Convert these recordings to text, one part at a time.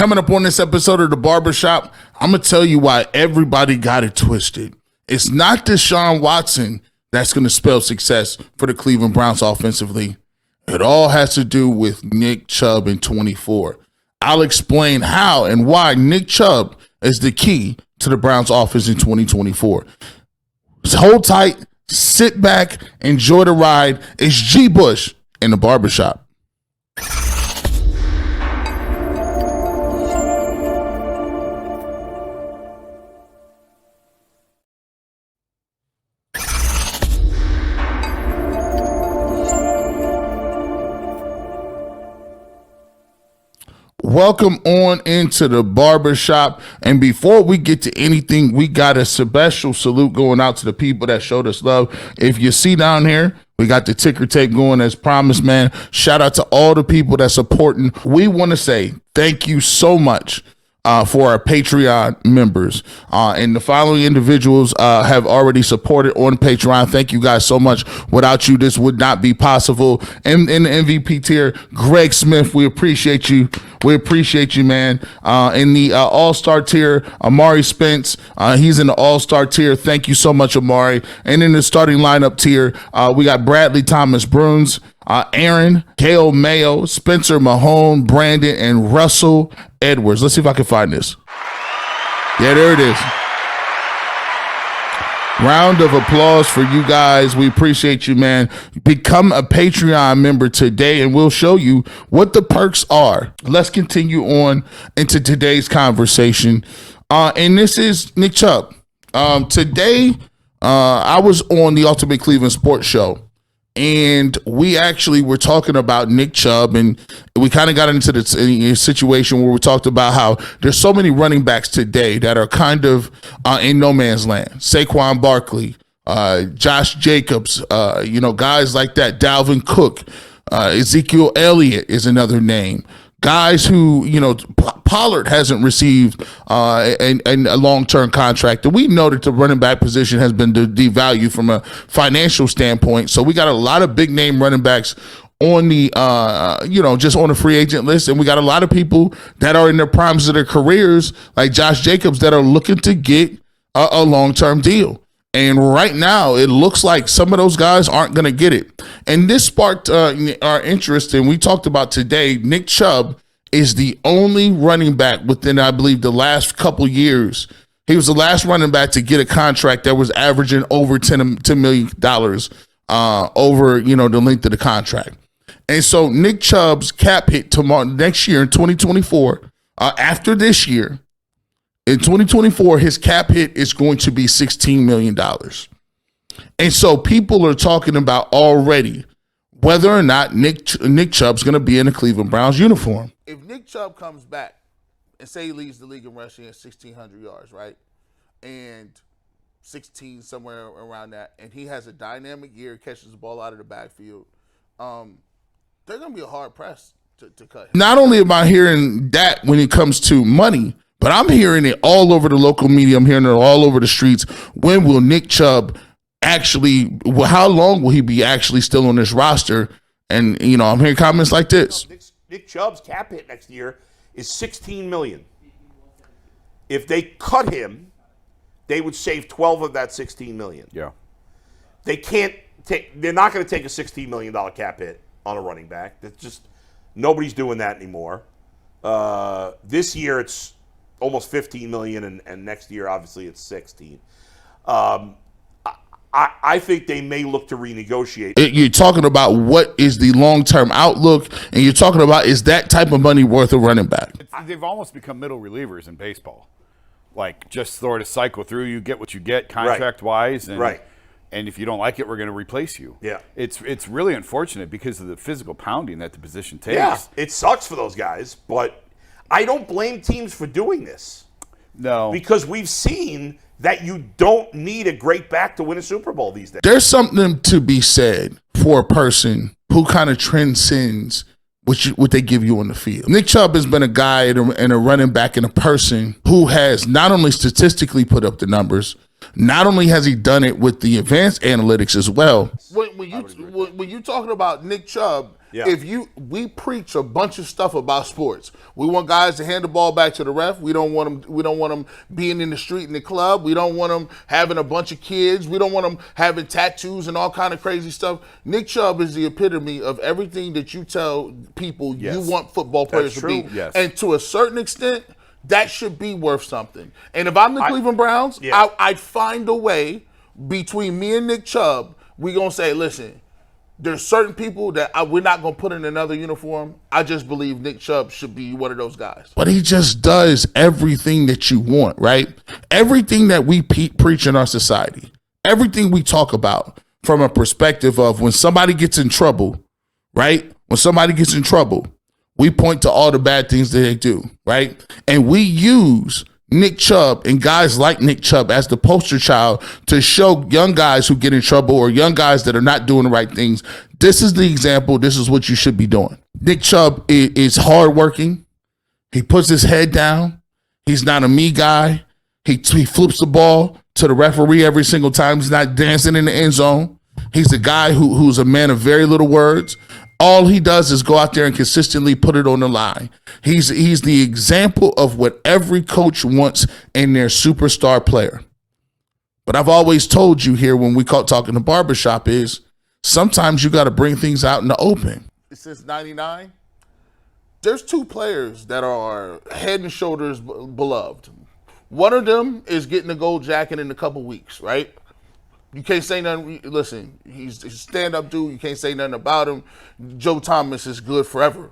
Coming up on this episode of The Barbershop, I'm going to tell you why everybody got it twisted. It's not Deshaun Watson that's going to spell success for the Cleveland Browns offensively. It all has to do with Nick Chubb in 24. I'll explain how and why Nick Chubb is the key to the Browns offense in 2024. So hold tight, sit back, enjoy the ride. It's G. Bush in The Barbershop. Welcome on into The Barbershop. And before we get to anything, we got a special salute going out to the people that showed us love. If you see down here, we got the ticker tape going as promised, man. Shout out to all the people that's supporting. We want to say thank you so much for our Patreon members. And the following individuals have already supported on Patreon. Thank you guys so much. Without you, this would not be possible. In the MVP tier, Greg Smith, we appreciate you. We appreciate you, man. In the All-Star tier, Amari Spence, he's in the All-Star tier. Thank you so much, Amari. And in the starting lineup tier, we got Bradley Thomas Bruns, Aaron, Gail Mayo, Spencer Mahone, Brandon, and Russell Edwards. Let's see if I can find this. Yeah, there it is. Round of applause for you guys. We appreciate you, man. Become a Patreon member today, and we'll show you what the perks are. Let's continue on into today's conversation. And this is Nick Chubb. Today, I was on the Ultimate Cleveland Sports Show, and we actually were talking about Nick Chubb, and we kind of got into the situation where we talked about how there's so many running backs today that are kind of in no man's land. Saquon Barkley, Josh Jacobs, guys like that. Dalvin Cook, Ezekiel Elliott is another name. Guys who, Pollard hasn't received a long-term contract. And we know that the running back position has been devalued from a financial standpoint. So we got a lot of big-name running backs on the, just on the free agent list. And we got a lot of people that are in their primes of their careers, like Josh Jacobs, that are looking to get a long-term deal. And right now, it looks like some of those guys aren't going to get it. And this sparked our interest, and we talked about today, Nick Chubb is the only running back within, I believe, the last couple years. He was the last running back to get a contract that was averaging over $10 million over, the length of the contract. And so Nick Chubb's cap hit tomorrow, next year in 2024, after this year, in 2024, his cap hit is going to be $16 million. And so people are talking about already whether or not Nick Chubb's going to be in a Cleveland Browns uniform. If Nick Chubb comes back and say he leads the league in rushing at 1,600 yards, right, and 16 somewhere around that, and he has a dynamic year, catches the ball out of the backfield, they're going to be a hard press to cut him. Not only am I hearing that when it comes to money, but I'm hearing it all over the local media. I'm hearing it all over the streets. When will Nick Chubb how long will he be actually still on this roster? And, I'm hearing comments like this. Nick Chubb's cap hit next year is $16 million. If they cut him, they would save 12 of that $16 million. Yeah. They're not going to take a $16 million cap hit on a running back. That's just, nobody's doing that anymore. This year it's almost $15 million, and next year, obviously, it's $16. I think they may look to renegotiate. You're talking about what is the long-term outlook, and you're talking about is that type of money worth a running back? They've almost become middle relievers in baseball. Like, just sort of cycle through. You get what you get contract-wise. And, right. And if you don't like it, we're going to replace you. Yeah. It's really unfortunate because of the physical pounding that the position takes. Yeah, it sucks for those guys, but I don't blame teams for doing this. No. Because we've seen that you don't need a great back to win a Super Bowl these days. There's something to be said for a person who kind of transcends what they give you on the field. Nick Chubb has been a guy and a running back and a person who has not only statistically put up the numbers, not only has he done it with the advanced analytics as well. When you talking about Nick Chubb, Yeah. we preach a bunch of stuff about sports. We want guys to hand the ball back to the ref. We don't want them being in the street in the club. We don't want them having a bunch of kids. We don't want them having tattoos and all kind of crazy stuff. Nick Chubb is the epitome of everything that you tell people you want football players to be. Yes. And to a certain extent, that should be worth something. And if I'm the Cleveland Browns, I'd find a way between me and Nick Chubb. We're going to say, listen, there's certain people that we're not going to put in another uniform. I just believe Nick Chubb should be one of those guys. But he just does everything that you want, right? Everything that we preach in our society, everything we talk about from a perspective of when somebody gets in trouble, right? When somebody gets in trouble, we point to all the bad things that they do, right? And we use Nick Chubb and guys like Nick Chubb as the poster child to show young guys who get in trouble or young guys that are not doing the right things. This is the example. This is what you should be doing. Nick Chubb is hardworking. He puts his head down. He's not a me guy. He flips the ball to the referee every single time. He's not dancing in the end zone. He's a guy who's a man of very little words. All he does is go out there and consistently put it on the line. He's the example of what every coach wants in their superstar player. But I've always told you here when we talking the barbershop is sometimes you got to bring things out in the open. Since 99, there's two players that are head and shoulders beloved. One of them is getting the gold jacket in a couple weeks, right? You can't say nothing. Listen, he's a stand-up dude. You can't say nothing about him. Joe Thomas is good forever.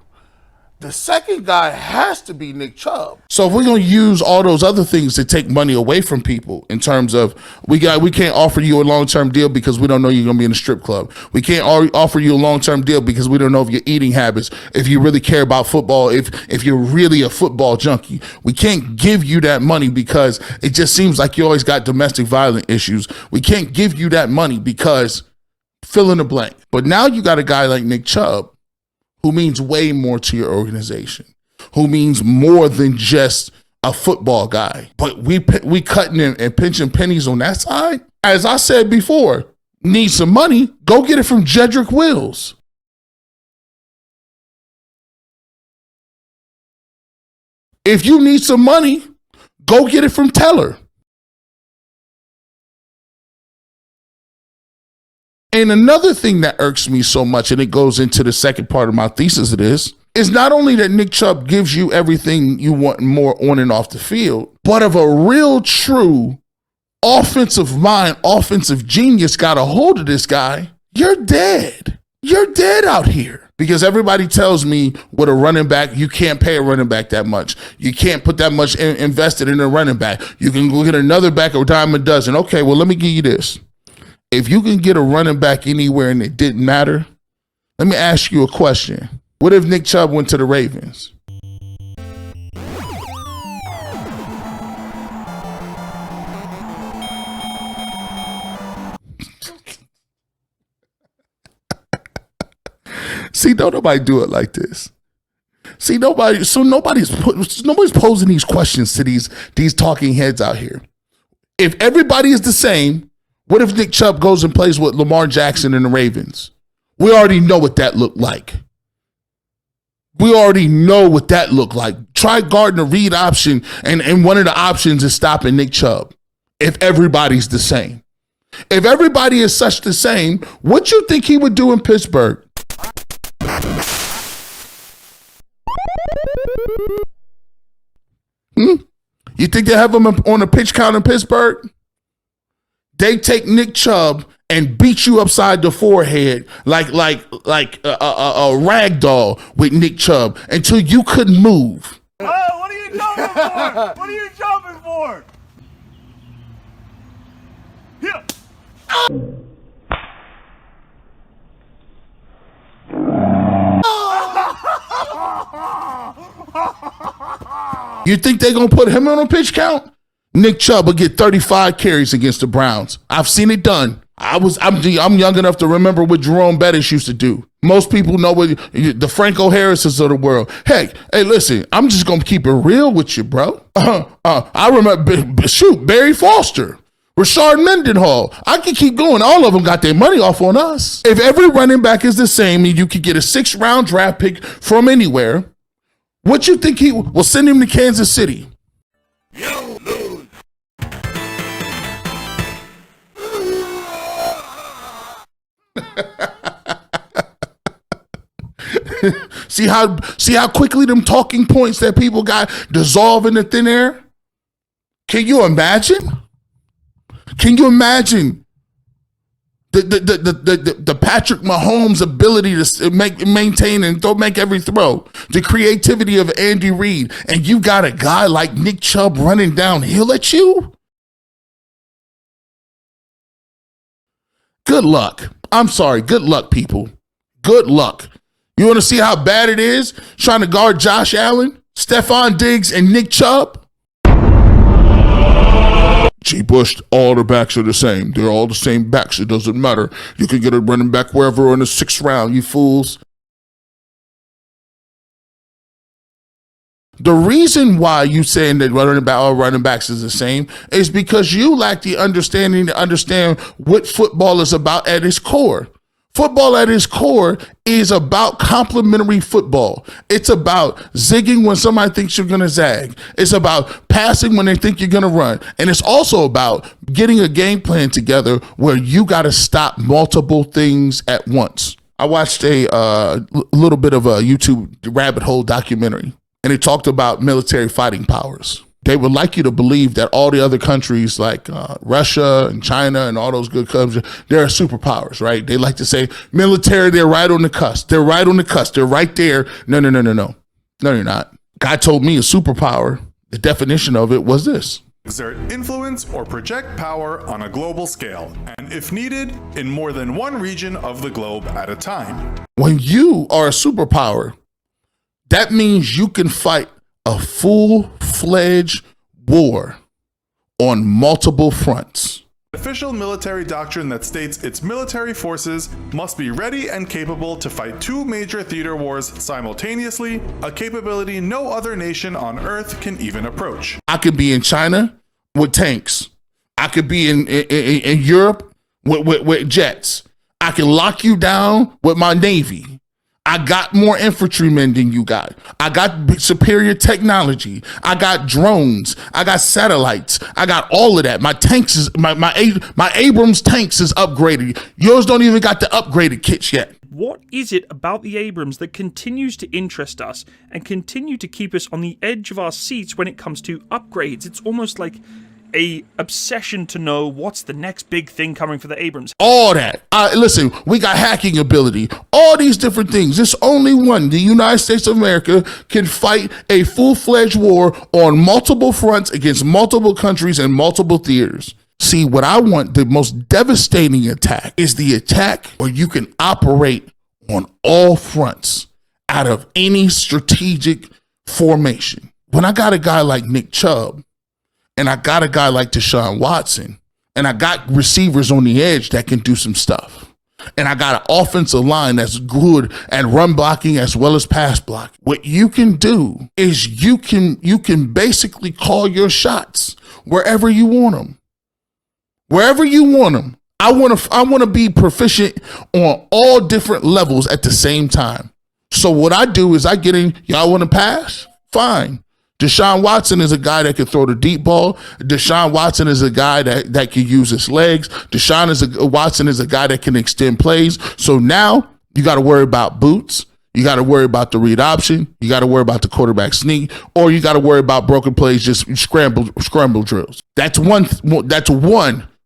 The second guy has to be Nick Chubb. So if we're going to use all those other things to take money away from people in terms of we can't offer you a long-term deal because we don't know you're going to be in a strip club. We can't offer you a long-term deal because we don't know if your eating habits, if you really care about football, if you're really a football junkie. We can't give you that money because it just seems like you always got domestic violence issues. We can't give you that money because fill in the blank. But now you got a guy like Nick Chubb who means way more to your organization, who means more than just a football guy. But we cutting and pinching pennies on that side. As I said before, need some money, go get it from Jedrick Wills. If you need some money, go get it from Teller. And another thing that irks me so much, and it goes into the second part of my thesis of this, is not only that Nick Chubb gives you everything you want more on and off the field, but if a real true offensive mind, offensive genius got a hold of this guy, you're dead. You're dead out here. Because everybody tells me with a running back, you can't pay a running back that much. You can't put that much invested in a running back. You can go get another back a dime a dozen. Okay, well, let me give you this. If you can get a running back anywhere and it didn't matter, let me ask you a question. What if Nick Chubb went to the Ravens? See, don't nobody do it like this. See, nobody's posing these questions to these talking heads out here. If everybody is the same, what if Nick Chubb goes and plays with Lamar Jackson and the Ravens? We already know what that looked like. We already know what that looked like. Try guarding a read option, and one of the options is stopping Nick Chubb. If everybody's the same. If everybody is such the same, what you think he would do in Pittsburgh? You think they have him on a pitch count in Pittsburgh? They take Nick Chubb and beat you upside the forehead like a rag doll with Nick Chubb until you couldn't move. Oh, what are you jumping for? What are you jumping for? Here. You think they're going to put him on a pitch count? Nick Chubb will get 35 carries against the Browns. I've seen it done. I'm young enough to remember what Jerome Bettis used to do. Most people know what the Franco Harrises of the world. Hey, listen, I'm just going to keep it real with you, bro. I remember, Barry Foster. Rashard Mendenhall. I can keep going. All of them got their money off on us. If every running back is the same and you could get a 6th-round draft pick from anywhere, what you think he will send him to Kansas City? You lose. See how quickly them talking points that people got dissolve into thin air? Can you imagine? Can you imagine the Patrick Mahomes ability to maintain and make every throw, the creativity of Andy Reid, and you got a guy like Nick Chubb running downhill at you? Good luck. I'm sorry. Good luck, people. Good luck. You want to see how bad it is trying to guard Josh Allen, Stephon Diggs, and Nick Chubb? G. Bush, all the backs are the same. They're all the same backs. It doesn't matter. You can get a running back wherever in the 6th round, you fools. The reason why you saying that all running backs is the same is because you lack the understanding to understand what football is about at its core. Football at its core is about complementary football. It's about zigging when somebody thinks you're going to zag. It's about passing when they think you're going to run. And it's also about getting a game plan together where you got to stop multiple things at once. I watched a little bit of a YouTube rabbit hole documentary, and it talked about military fighting powers. They would like you to believe that all the other countries like Russia and China and all those good countries, they're superpowers, right? They like to say, military, they're right on the cusp. They're right on the cusp. They're right there. No. No, you're not. Guy told me a superpower, the definition of it was this. Exert influence or project power on a global scale, and if needed, in more than one region of the globe at a time. When you are a superpower, that means you can fight a full-fledged war on multiple fronts. Official military doctrine that states its military forces must be ready and capable to fight 2 major theater wars simultaneously, a capability no other nation on Earth can even approach. I could be in China with tanks. I could be in Europe with jets. I can lock you down with my Navy. I got more infantrymen than you got. I got superior technology. I got drones. I got satellites. I got all of that. My tanks is my Abrams tanks is upgraded. Yours don't even got the upgraded kits yet. What is it about the Abrams that continues to interest us and continue to keep us on the edge of our seats when it comes to upgrades? It's almost like a obsession to know what's the next big thing coming for the Abrams. All that. Listen, we got hacking ability. All these different things. There's only one. The United States of America can fight a full-fledged war on multiple fronts against multiple countries and multiple theaters. See, what I want, the most devastating attack, is the attack where you can operate on all fronts out of any strategic formation. When I got a guy like Nick Chubb, and I got a guy like Deshaun Watson, and I got receivers on the edge that can do some stuff, and I got an offensive line that's good at run blocking as well as pass block. What you can do is you can basically call your shots wherever you want them. Wherever you want them. I want to be proficient on all different levels at the same time. So what I do is I get in, y'all want to pass? Fine. Deshaun Watson is a guy that can throw the deep ball. Deshaun Watson is a guy that can use his legs. Watson is a guy that can extend plays. So now you got to worry about boots. You got to worry about the read option. You got to worry about the quarterback sneak, or you got to worry about broken plays, just scramble drills. That's one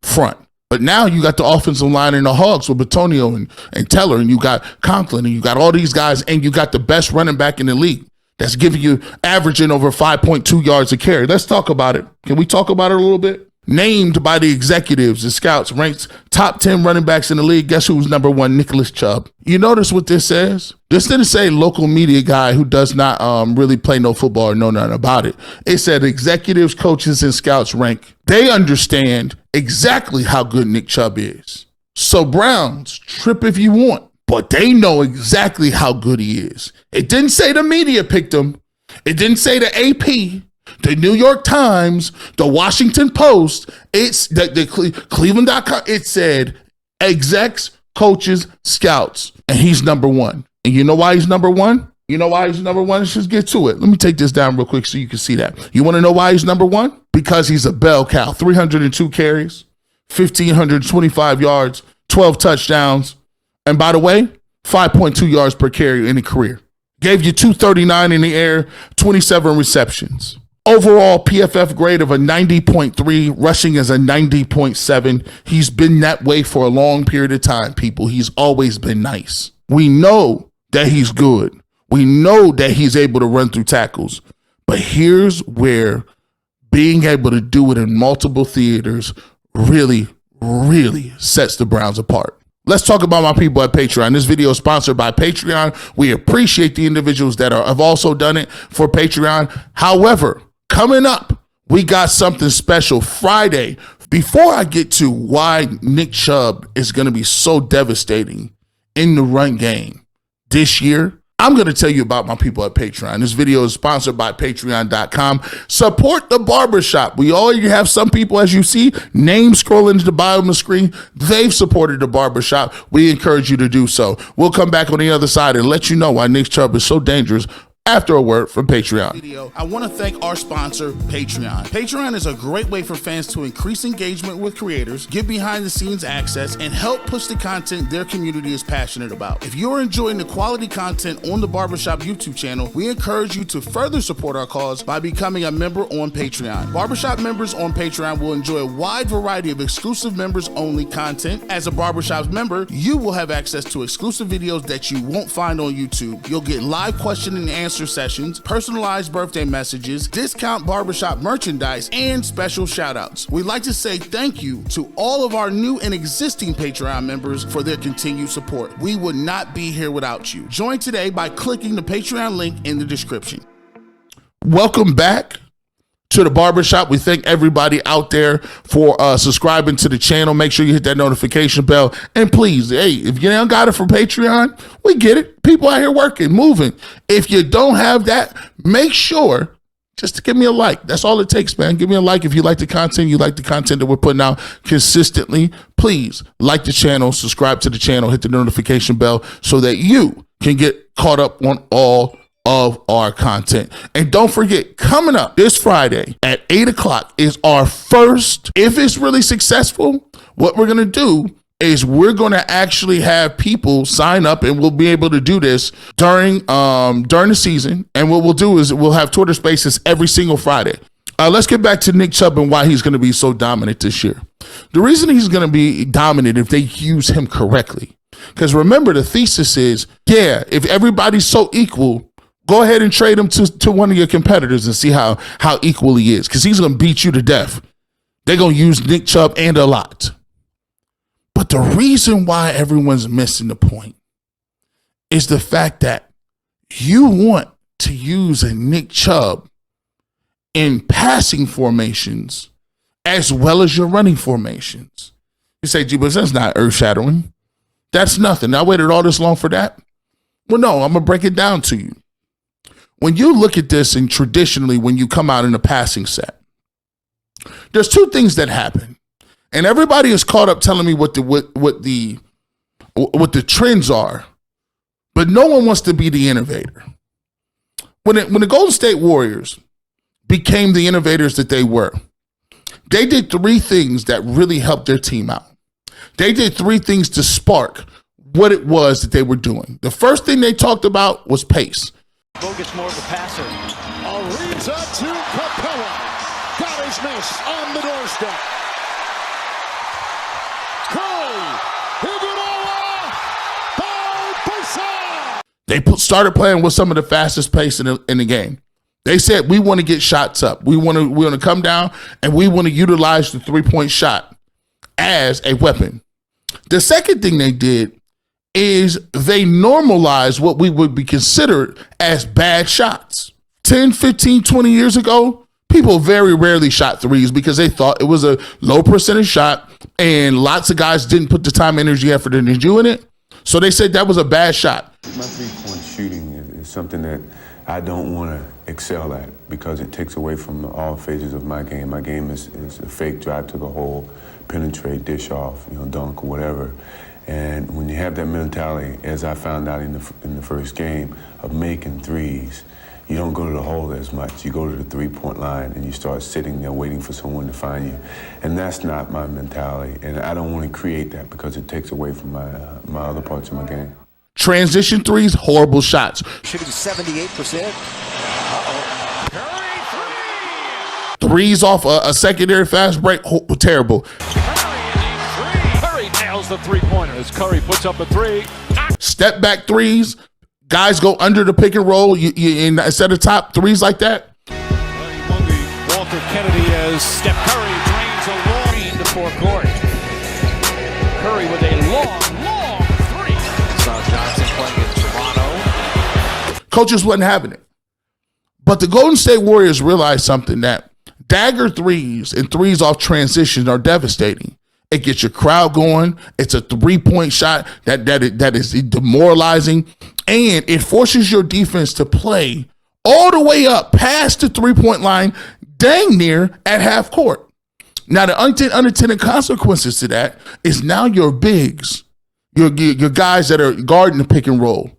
front. But now you got the offensive line and the Hogs with Batonio and Teller, and you got Conklin, and you got all these guys, and you got the best running back in the league. That's giving you averaging over 5.2 yards a carry. Let's talk about it. Can we talk about it a little bit? Named by the executives, the scouts, ranked top 10 running backs in the league. Guess who's number 1? Nicholas Chubb. You notice what this says? This didn't say local media guy who does not really play no football or know nothing about it. It said executives, coaches, and scouts rank. They understand exactly how good Nick Chubb is. So Browns, trip if you want. But they know exactly how good he is. It didn't say the media picked him. It didn't say the AP. The New York Times, the Washington Post, it's the Cleveland.com. It said execs, coaches, scouts, and he's number one. And you know why he's number one? You know why he's number one? Let's just get to it. Let me take this down real quick so you can see that. You want to know why he's number one? Because he's a bell cow. 302 carries, 1,525 yards, 12 touchdowns. And by the way, 5.2 yards per carry in a career. Gave you 239 in the air, 27 receptions. Overall PFF grade of a 90.3, rushing is a 90.7. He's been that way for a long period of time, people. He's always been nice. We know that he's good. We know that he's able to run through tackles. But here's where being able to do it in multiple theaters really, really sets the Browns apart. Let's talk about my people at Patreon. This video is sponsored by Patreon. We appreciate the individuals that have also done it for Patreon. However, coming up, we got something special Friday. Before I get to why Nick Chubb is going to be so devastating in the run game this year, I'm going to tell you about my people at Patreon. This video is sponsored by patreon.com. Support the barbershop. We already have some people, as you see, names scrolling to the bottom of the screen. They've supported the barbershop. We encourage you to do so. We'll come back on the other side and let you know why Nick Chubb is so dangerous after a word from Patreon. I want to thank our sponsor, Patreon. Patreon is a great way for fans to increase engagement with creators, get behind the scenes access, and help push the content their community is passionate about. If you're enjoying the quality content on the Barbershop YouTube channel, we encourage you to further support our cause by becoming a member on Patreon. Barbershop members on Patreon will enjoy a wide variety of exclusive members only content. As a Barbershop member, you will have access to exclusive videos that you won't find on YouTube. You'll get live question and answer sessions, personalized birthday messages, discount barbershop merchandise, and special shout-outs. We'd like to say thank you to all of our new and existing Patreon members for their continued support. We would not be here without you. Join today by clicking the Patreon link in the description. Welcome back to the barbershop. We thank everybody out there for subscribing to the channel. Make sure you hit that notification bell. And please, hey, if you don't got it from Patreon, we get it. People out here working, moving. If you don't have that, make sure just to give me a like. That's all it takes, man. Give me a like if you like the content. You like the content that we're putting out consistently. Please like the channel, subscribe to the channel, hit the notification bell so that you can get caught up on all of our content. And don't forget, coming up this Friday at 8 o'clock is our first, if it's really successful, what we're going to do is we're going to actually have people sign up, and we'll be able to do this during the season. And what we'll do is we'll have Twitter Spaces every single Friday. Let's get back to Nick Chubb and why he's going to be so dominant this year. The reason he's going to be dominant if they use him correctly. Because remember, the thesis is, yeah, if everybody's so equal, go ahead and trade him to one of your competitors and see how equal he is, because he's going to beat you to death. They're going to use Nick Chubb and a lot. But the reason why everyone's missing the point is the fact that you want to use a Nick Chubb in passing formations as well as your running formations. You say, gee, but that's not earth-shattering. That's nothing. I waited all this long for that. Well, no, I'm going to break it down to you. When you look at this, and traditionally when you come out in a passing set, there's two things that happen. And everybody is caught up telling me what the trends are, but no one wants to be the innovator. When the Golden State Warriors became the innovators that they were, they did three things that really helped their team out. They did three things to spark what it was that they were doing. The first thing they talked about was pace. Bo gets more of a passer. Ariza to Capella. Got his miss on the doorstep. They started playing with some of the fastest pace in the game. They said, we want to get shots up. We want to come down, and we want to utilize the three-point shot as a weapon. The second thing they did is they normalized what we would be considered as bad shots. 10, 15, 20 years ago, people very rarely shot threes because they thought it was a low percentage shot, and lots of guys didn't put the time, energy, effort into doing it. So they said that was a bad shot. My three-point shooting is something that I don't want to excel at because it takes away from all phases of my game. My game is a fake drive to the hole, penetrate, dish off, dunk, whatever. And when you have that mentality, as I found out in the first game, of making threes, you don't go to the hole as much. You go to the three-point line and you start sitting there waiting for someone to find you. And that's not my mentality. And I don't want to create that because it takes away from my other parts of my game. Transition threes, horrible shots. Shooting 78%. Threes off a secondary fast break, terrible. Curry nails the three-pointer as Curry puts up a three. Step back threes, guys go under the pick and roll. You instead of top threes like that. Walter Kennedy as Steph Curry drains a long to forecourt. Curry with a long three. Saw Johnson playing in Toronto. Coaches wasn't having it. But the Golden State Warriors realized something, that dagger threes and threes off transition are devastating. It gets your crowd going. It's a three-point shot that is demoralizing, and it forces your defense to play all the way up past the three-point line, dang near at half court. Now, the unintended consequences to that is now your bigs, your guys that are guarding the pick and roll,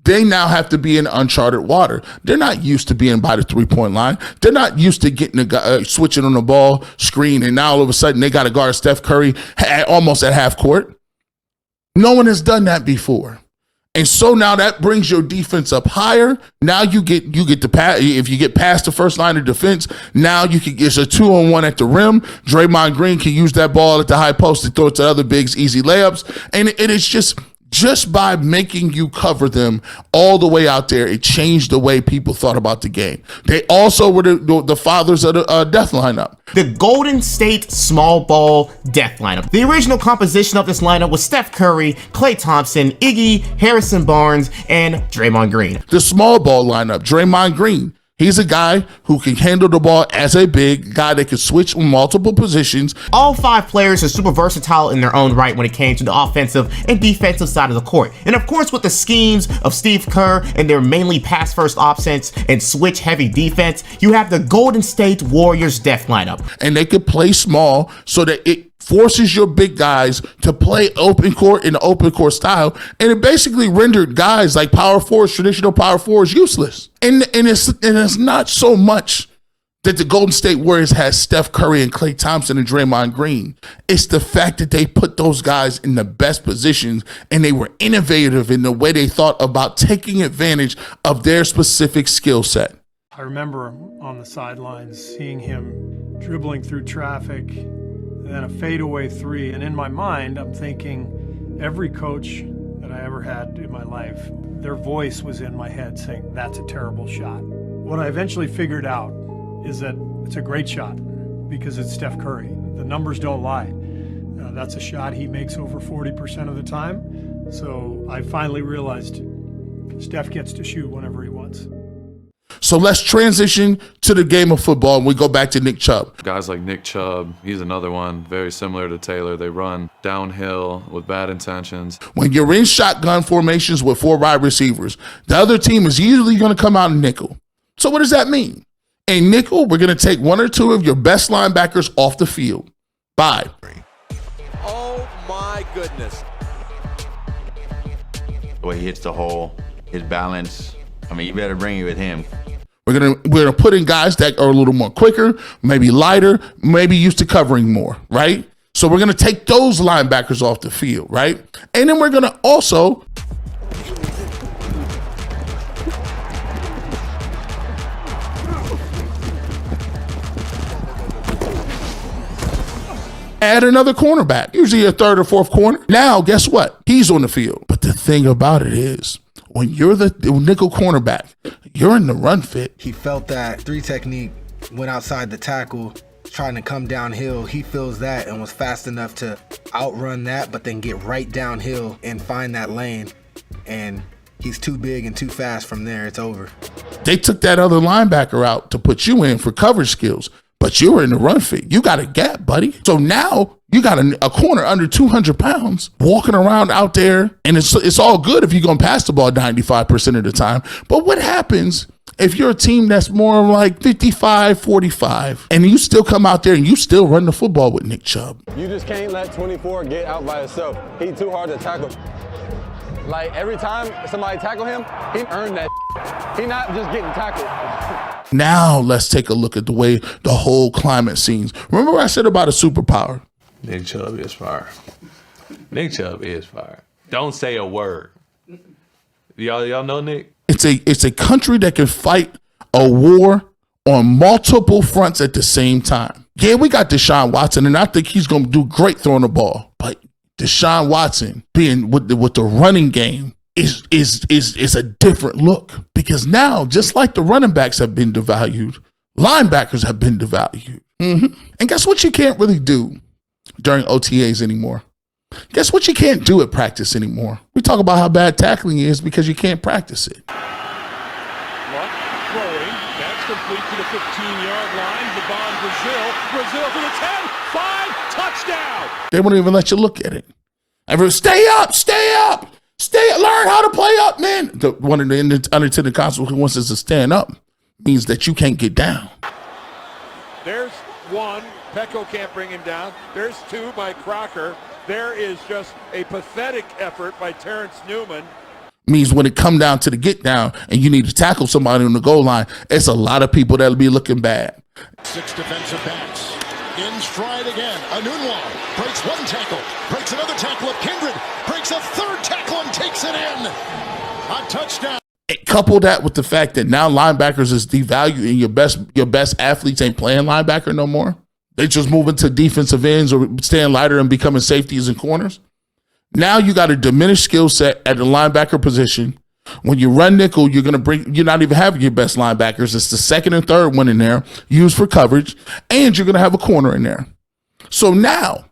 they now have to be in uncharted water. They're not used to being by the three-point line. They're not used to getting switching on the ball, screen, and now all of a sudden they got to guard Steph Curry almost at half court. No one has done that before. And so now that brings your defense up higher. Now you get the pass. If you get past the first line of defense, now you can get a 2-on-1 at the rim. Draymond Green can use that ball at the high post to throw it to other bigs, easy layups. And it is just by making you cover them all the way out there, it changed the way people thought about the game. They also were the fathers of the death lineup. The Golden State small ball death lineup. The original composition of this lineup was Steph Curry, Klay Thompson, Iggy, Harrison Barnes, and Draymond Green. The small ball lineup, Draymond Green. He's a guy who can handle the ball as a big guy that can switch multiple positions. All five players are super versatile in their own right when it came to the offensive and defensive side of the court. And of course, with the schemes of Steve Kerr and their mainly pass first offense and switch heavy defense, you have the Golden State Warriors death lineup. And they could play small so that it forces your big guys to play open court in the open court style, and it basically rendered guys like power forwards, traditional power forwards, useless. And it's not so much that the Golden State Warriors has Steph Curry and Klay Thompson and Draymond Green. It's the fact that they put those guys in the best positions, and they were innovative in the way they thought about taking advantage of their specific skill set. I remember on the sidelines seeing him dribbling through traffic, and then a fadeaway three. And in my mind, I'm thinking every coach that I ever had in my life, their voice was in my head saying, that's a terrible shot. What I eventually figured out is that it's a great shot because it's Steph Curry. The numbers don't lie. That's a shot he makes over 40% of the time. So I finally realized Steph gets to shoot whenever he wants. So let's transition to the game of football, and we go back to Nick Chubb. Guys like Nick Chubb, he's another one, very similar to Taylor. They run downhill with bad intentions. When you're in shotgun formations with 4 wide receivers, the other team is usually going to come out in nickel. So what does that mean? In nickel, we're going to take 1 or 2 of your best linebackers off the field. Bye. Oh, my goodness. The way he hits the hole, his balance. I mean, you better bring it with him. We're gonna put in guys that are a little more quicker, maybe lighter, maybe used to covering more, right? So we're gonna take those linebackers off the field, right? And then we're gonna also add another cornerback, usually a 3rd or 4th corner. Now, guess what? He's on the field. But the thing about it is, when you're the nickel cornerback, you're in the run fit. He felt that 3 technique, went outside the tackle, trying to come downhill. He feels that and was fast enough to outrun that, but then get right downhill and find that lane. And he's too big and too fast from there. It's over. They took that other linebacker out to put you in for coverage skills, but you were in the run fit. You got a gap, buddy. So now you got a corner under 200 pounds walking around out there, and it's all good if you're going to pass the ball 95% of the time. But what happens if you're a team that's more like 55-45 and you still come out there and you still run the football with Nick Chubb. You just can't let 24 get out by himself. He's too hard to tackle. Like, every time somebody tackle him, he earned that. He not just getting tackled. Now let's take a look at the way the whole climate seems. Remember what I said about a superpower? Nick Chubb is fire. Nick Chubb is fire. Don't say a word. Y'all know Nick? It's a country that can fight a war on multiple fronts at the same time. Yeah, we got Deshaun Watson, and I think he's going to do great throwing the ball. But Deshaun Watson being with the running game is a different look, because now, just like the running backs have been devalued, linebackers have been devalued. And guess what you can't really do during OTAs anymore? Guess what you can't do at practice anymore? We talk about how bad tackling is because you can't practice it. Luck throwing. That's complete to the 15-yard line. The bomb, Brazil to the 10. 5, touchdown. They won't even let you look at it. Everyone, stay up, learn how to play up, man. One of the unintended consequences to stand up means that you can't get down. There's one. Pecco can't bring him down. There's 2 by Crocker. There is just a pathetic effort by Terrence Newman. Means when it come down to the get down and you need to tackle somebody on the goal line, it's a lot of people that'll be looking bad. 6 defensive backs. In stride again. Anunwa breaks 1 tackle. Breaks another tackle of Kindred. Breaks a 3rd tackle and takes it in. A touchdown. Couple that with the fact that now linebackers is devalued and your best athletes ain't playing linebacker no more. They just moving to defensive ends or staying lighter and becoming safeties and corners. Now you got a diminished skill set at the linebacker position. When you run nickel, you're not even having your best linebackers. It's the 2nd and 3rd one in there, used for coverage, and you're going to have a corner in there. So now,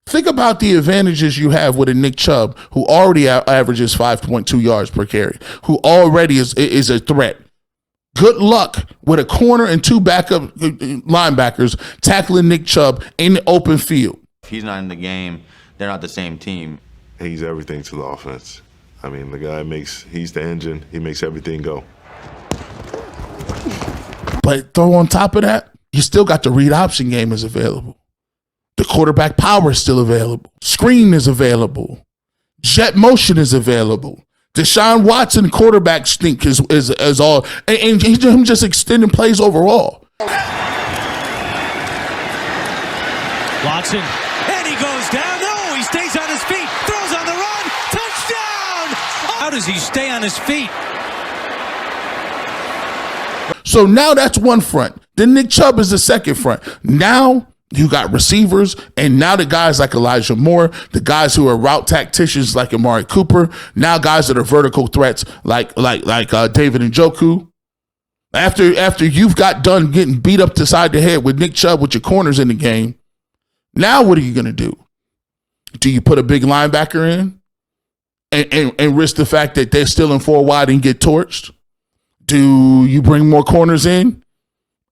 think about the advantages you have with a Nick Chubb, who already averages 5.2 yards per carry, who already is a threat. Good luck with a corner and 2 backup linebackers tackling Nick Chubb in the open field. If he's not in the game, they're not the same team. He's everything to the offense. I mean, the guy he's the engine. He makes everything go. But throw on top of that, you still got the read option game is available. The quarterback power is still available. Screen is available. Jet motion is available. Deshaun Watson quarterback stink is all, and him just extending plays overall. Watson, and he goes down. No, he stays on his feet. Throws on the run. Touchdown! How does he stay on his feet? So now that's one front. Then Nick Chubb is the second front. Now you got receivers, and now the guys like Elijah Moore, the guys who are route tacticians like Amari Cooper, now guys that are vertical threats like David Njoku. After you've got done getting beat up the side of the head with Nick Chubb with your corners in the game, now what are you going to do? Do you put a big linebacker in and risk the fact that they're still in 4 wide and get torched? Do you bring more corners in?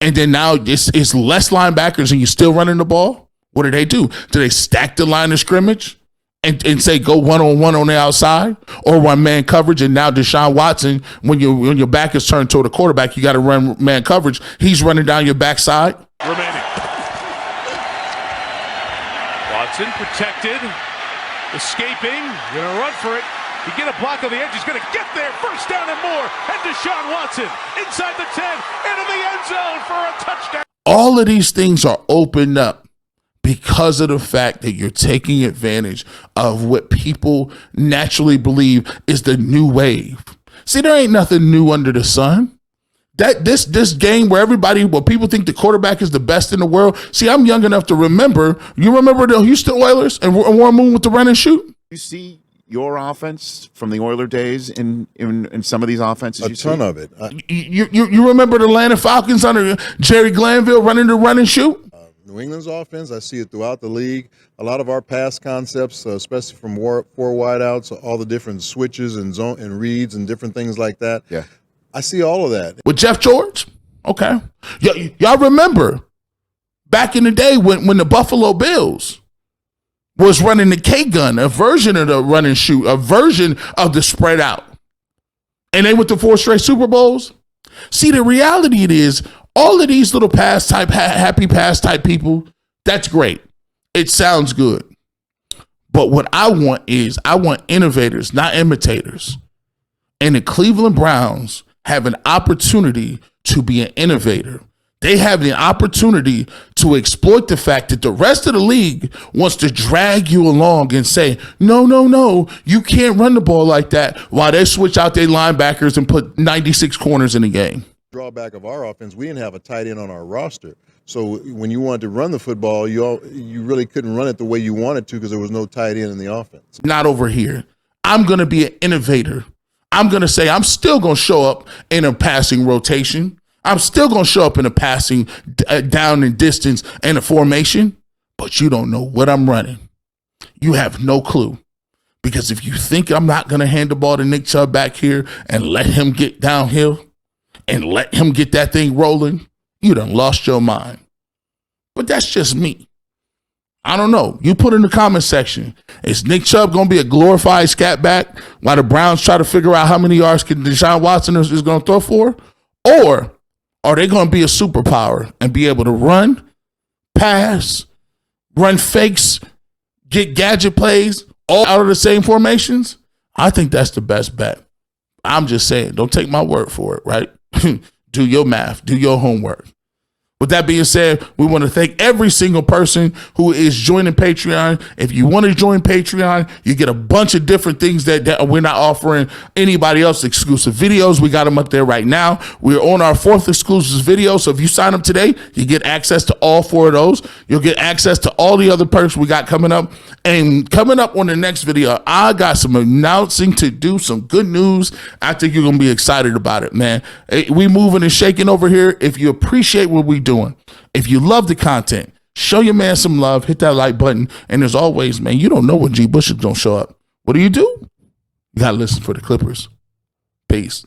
And then now it's less linebackers and you're still running the ball? What do? Do they stack the line of scrimmage and say go one-on-one on the outside or run man coverage? And now Deshaun Watson, when your back is turned toward the quarterback, you got to run man coverage. He's running down your backside. Remaining. Watson protected, escaping, gonna run for it. You get a block on the edge, he's gonna get there. First down and more. And Deshaun Watson inside the 10, into the end zone for a touchdown. All of these things are opened up because of the fact that you're taking advantage of what people naturally believe is the new wave. See, there ain't nothing new under the sun. That this game where people think the quarterback is the best in the world. See, I'm young enough to remember. You remember the Houston Oilers and Warren Moon with the run and shoot? You see your offense from the Oiler days in some of these offenses? A ton of it. You remember the Atlanta Falcons under Jerry Glanville running the run and shoot? New England's offense, I see it throughout the league. A lot of our pass concepts, especially from 4 wideouts, all the different switches and zone and reads and different things like that. Yeah, I see all of that. With Jeff George? Okay. Y'all remember back in the day when the Buffalo Bills was running the K-gun, a version of the run and shoot, a version of the spread out. And they went to 4 straight Super Bowls. See, the reality it is, all of these little pass type, happy pass type people, that's great. It sounds good. But what I want innovators, not imitators. And the Cleveland Browns have an opportunity to be an innovator. They have the opportunity to exploit the fact that the rest of the league wants to drag you along and say, no, you can't run the ball like that, while they switch out their linebackers and put 96 corners in the game. Drawback of our offense, we didn't have a tight end on our roster. So when you wanted to run the football, you really couldn't run it the way you wanted to because there was no tight end in the offense. Not over here. I'm going to be an innovator. I'm going to say I'm still going to show up in a passing rotation. I'm still going to show up in a passing down and distance and a formation, but you don't know what I'm running. You have no clue. Because if you think I'm not going to hand the ball to Nick Chubb back here and let him get downhill and let him get that thing rolling, you done lost your mind. But that's just me. I don't know. You put in the comment section. Is Nick Chubb going to be a glorified scat back while the Browns try to figure out how many yards Deshaun Watson is going to throw for? Or are they going to be a superpower and be able to run, pass, run fakes, get gadget plays, all out of the same formations? I think that's the best bet. I'm just saying, don't take my word for it, right? Do your math, do your homework. With that being said, we want to thank every single person who is joining Patreon. If you want to join Patreon, you get a bunch of different things that we're not offering anybody else. Exclusive videos, we got them up there right now. We're on our 4th exclusive video, so if you sign up today, you get access to all 4 of those. You'll get access to all the other perks we got coming up. And coming up on the next video, I got some announcing to do, some good news. I think you're going to be excited about it, man. We moving and shaking over here. If you appreciate what we do, if you love the content, show your man some love, hit that like button, and as always, man, you don't know when G. Bush is going to show up. What do? You got to listen for the Clippers. Peace.